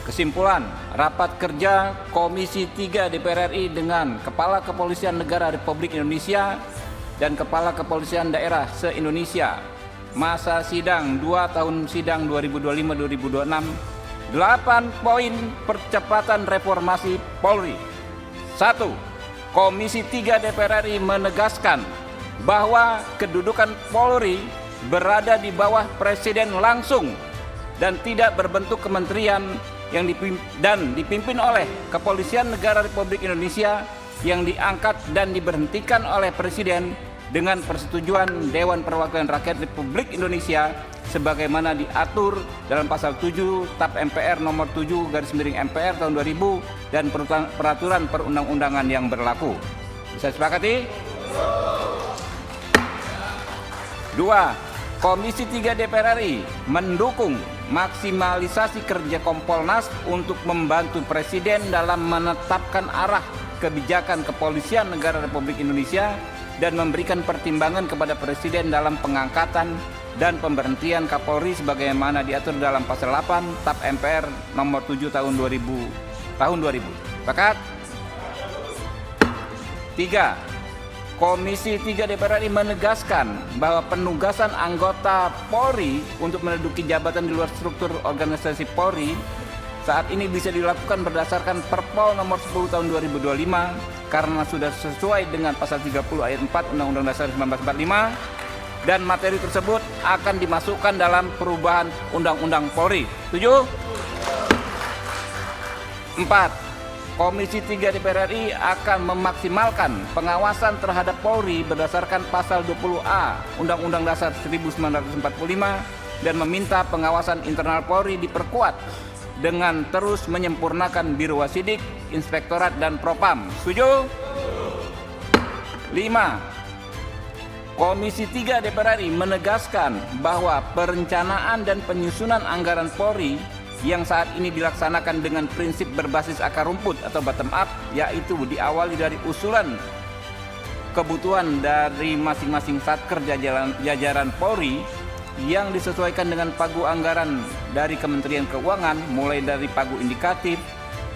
Kesimpulan, rapat kerja Komisi 3 DPR RI dengan Kepala Kepolisian Negara Republik Indonesia dan Kepala Kepolisian Daerah se-Indonesia. Masa sidang 2 tahun sidang 2025-2026. 8 poin percepatan reformasi Polri. 1. Komisi 3 DPR RI menegaskan bahwa kedudukan Polri berada di bawah Presiden langsung dan tidak berbentuk kementerian yang dipimpin oleh Kepolisian Negara Republik Indonesia yang diangkat dan diberhentikan oleh Presiden dengan persetujuan Dewan Perwakilan Rakyat Republik Indonesia sebagaimana diatur dalam pasal 7 TAP MPR nomor 7/MPR tahun 2000 dan peraturan perundang-undangan yang berlaku. Bisa disepakati? 2. Komisi 3 DPR RI mendukung maksimalisasi kerja Kompolnas untuk membantu Presiden dalam menetapkan arah kebijakan Kepolisian Negara Republik Indonesia dan memberikan pertimbangan kepada Presiden dalam pengangkatan dan pemberhentian Kapolri sebagaimana diatur dalam pasal 8 TAP MPR nomor 7 tahun 2000. Sepakat? 3. Komisi 3 DPR RI menegaskan bahwa penugasan anggota Polri untuk menduduki jabatan di luar struktur organisasi Polri saat ini bisa dilakukan berdasarkan Perpol nomor 10 tahun 2025 karena sudah sesuai dengan pasal 30 ayat 4 Undang-Undang Dasar 1945 dan materi tersebut akan dimasukkan dalam perubahan Undang-Undang Polri. Setuju? 4. Komisi 3 DPR RI akan memaksimalkan pengawasan terhadap Polri berdasarkan pasal 20A Undang-Undang Dasar 1945 dan meminta pengawasan internal Polri diperkuat dengan terus menyempurnakan Biro Wasidik, Inspektorat dan Propam. Setuju? 5. Komisi 3 DPR RI menegaskan bahwa perencanaan dan penyusunan anggaran Polri yang saat ini dilaksanakan dengan prinsip berbasis akar rumput atau bottom up, yaitu diawali dari usulan kebutuhan dari masing-masing satker jajaran Polri yang disesuaikan dengan pagu anggaran dari Kementerian Keuangan, mulai dari pagu indikatif,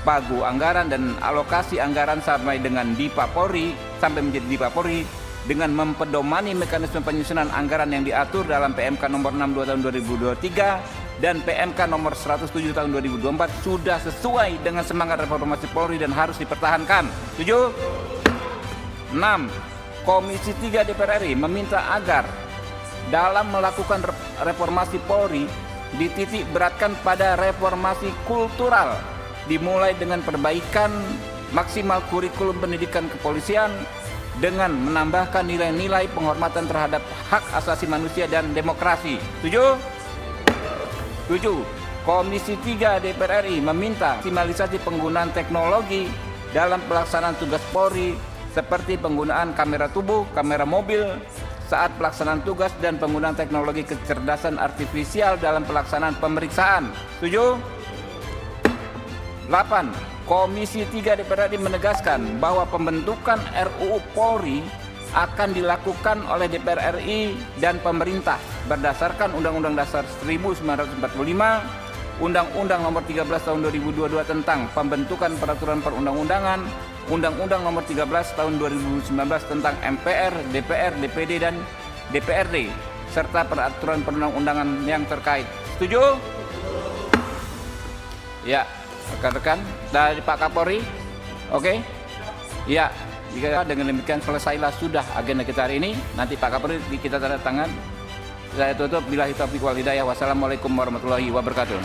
pagu anggaran dan alokasi anggaran sampai dengan DIPA Polri sampai menjadi DIPA Polri dengan mempedomani mekanisme penyusunan anggaran yang diatur dalam PMK nomor 62 tahun 2023 dan PMK nomor 107 tahun 2024 sudah sesuai dengan semangat reformasi Polri dan harus dipertahankan. Setuju? 6. Komisi 3 DPR RI meminta agar dalam melakukan reformasi Polri dititik beratkan pada reformasi kultural dimulai dengan perbaikan maksimal kurikulum pendidikan kepolisian dengan menambahkan nilai-nilai penghormatan terhadap hak asasi manusia dan demokrasi. Setuju? 7. Komisi 3 DPR RI meminta optimalisasi penggunaan teknologi dalam pelaksanaan tugas Polri seperti penggunaan kamera tubuh, kamera mobil saat pelaksanaan tugas dan penggunaan teknologi kecerdasan artifisial dalam pelaksanaan pemeriksaan. Setuju? 8. Komisi 3 DPR RI menegaskan bahwa pembentukan RUU Polri akan dilakukan oleh DPR RI dan pemerintah berdasarkan Undang-Undang Dasar 1945, Undang-Undang Nomor 13 Tahun 2022 tentang pembentukan peraturan perundang-undangan, Undang-Undang Nomor 13 Tahun 2019 tentang MPR, DPR, DPD dan DPRD serta peraturan perundang-undangan yang terkait. Setuju? Ya, rekan-rekan dari Pak Kapolri. Oke? Ya. Jika dengan demikian selesailah sudah agenda kita hari ini. Nanti Pak Kapolri kita tanda tangan. Saya tutup. Billahi taufiq wal hidayah. Wassalamualaikum warahmatullahi wabarakatuh.